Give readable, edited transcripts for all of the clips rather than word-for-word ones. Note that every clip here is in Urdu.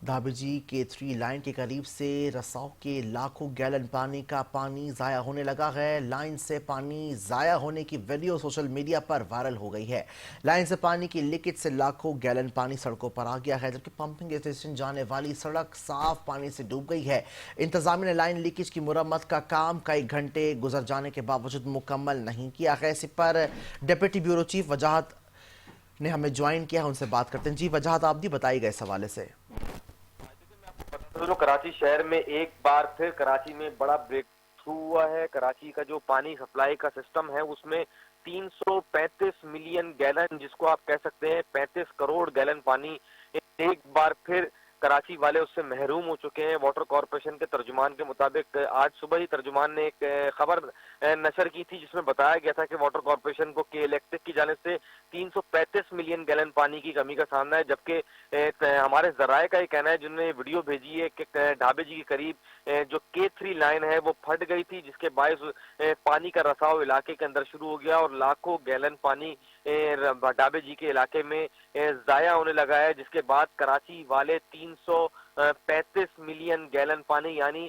ڈھابی جی کے 3 لائن کے قریب سے رساؤ کے لاکھوں گیلن پانی ضائع ہونے لگا ہے۔ لائن سے پانی ضائع ہونے کی ویڈیو سوشل میڈیا پر وائرل ہو گئی ہے۔ لائن سے پانی کی لیکیج سے لاکھوں گیلن پانی سڑکوں پر آ گیا ہے، جبکہ پمپنگ اسٹیشن جانے والی سڑک صاف پانی سے ڈوب گئی ہے۔ انتظامیہ نے لائن لیکیج کی مرمت کا کام کئی گھنٹے گزر جانے کے باوجود مکمل نہیں کیا ہے۔ اسی پر ڈپٹی بیورو چیف وجاہت نے ہمیں جوائن کیا ہے، ان سے بات کرتے ہیں۔ جی وجاہت آپ بھی بتائی گئے اس حوالے سے۔ کراچی شہر میں ایک بار پھر کراچی میں بڑا بریک تھرو ہوا ہے۔ کراچی کا جو پانی سپلائی کا سسٹم ہے اس میں 335 ملین گیلن، جس کو آپ کہہ سکتے ہیں 35 کروڑ گیلن پانی ایک بار پھر کراچی والے اس سے محروم ہو چکے ہیں۔ واٹر کارپوریشن کے ترجمان کے مطابق آج صبح ہی ترجمان نے ایک خبر نشر کی تھی جس میں بتایا گیا تھا کہ واٹر کارپوریشن کو کے الیکٹرک کی جانب سے 335 ملین گیلن پانی کی کمی کا سامنا ہے، جبکہ ہمارے ذرائع کا یہ کہنا ہے جنہوں نے ویڈیو بھیجی ہے کہ ڈھابے جی کے قریب جو کے 3 لائن ہے وہ پھٹ گئی تھی، جس کے باعث پانی کا رساؤ علاقے کے اندر شروع ہو گیا اور لاکھوں گیلن پانی ڈھابے جی کے علاقے میں ضائع ہونے لگا ہے، جس کے بعد کراچی والے 335 ملین گیلن پانی یعنی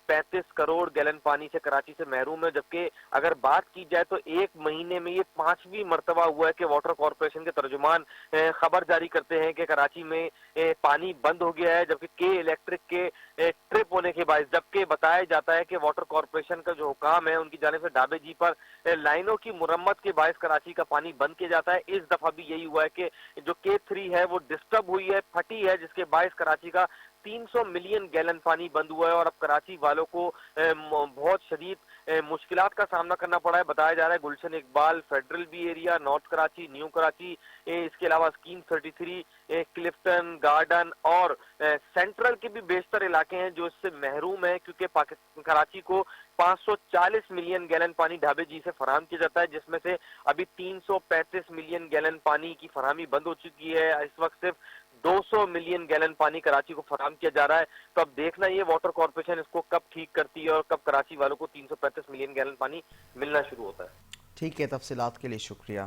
35 کروڑ گیلن پانی سے کراچی سے محروم ہے۔ جبکہ اگر بات کی جائے تو ایک مہینے میں یہ 5ویں مرتبہ ہوا ہے کہ واٹر کارپوریشن کے ترجمان خبر جاری کرتے ہیں کہ کراچی میں پانی بند ہو گیا ہے، جبکہ کے الیکٹرک کے ٹرپ ہونے کے باعث، جبکہ بتایا جاتا ہے کہ واٹر کارپوریشن کا جو حکام ہے ان کی جانب سے ڈھابے جی پر لائنوں کی مرمت کے باعث کراچی کا پانی بند کیا جاتا ہے۔ اس دفعہ بھی یہی ہوا ہے کہ جو کے 3 ہے وہ ڈسٹرب ہوئی ہے، پھٹی ہے، جس کے باعث کراچی کا 300 ملین گیلن پانی بند ہوا ہے اور اب کراچی والوں کو بہت شدید مشکلات کا سامنا کرنا پڑا ہے۔ بتایا جا رہا ہے Gulshan Iqbal, federal B area, north Karachi, new Karachi, اس کے علاوہ اسکیم 33، کلفٹن گارڈن اور سینٹرل کے بھی بیشتر علاقے ہیں جو اس سے محروم ہیں، کیونکہ کراچی کو 540 ملین گیلن پانی ڈھابے جی سے فراہم کیا جاتا ہے، جس میں سے ابھی 335 ملین گیلن پانی کی فراہمی بند ہو چکی ہے۔ اس وقت صرف 200 ملین گیلن پانی کراچی کو فراہم کیا جا رہا ہے، تو اب دیکھنا یہ واٹر کارپوریشن اس کو کب ٹھیک کرتی ہے اور کب کراچی والوں کو 335 ملین گیلن پانی ملنا شروع ہوتا ہے۔ ٹھیک ہے، تفصیلات کے لیے شکریہ۔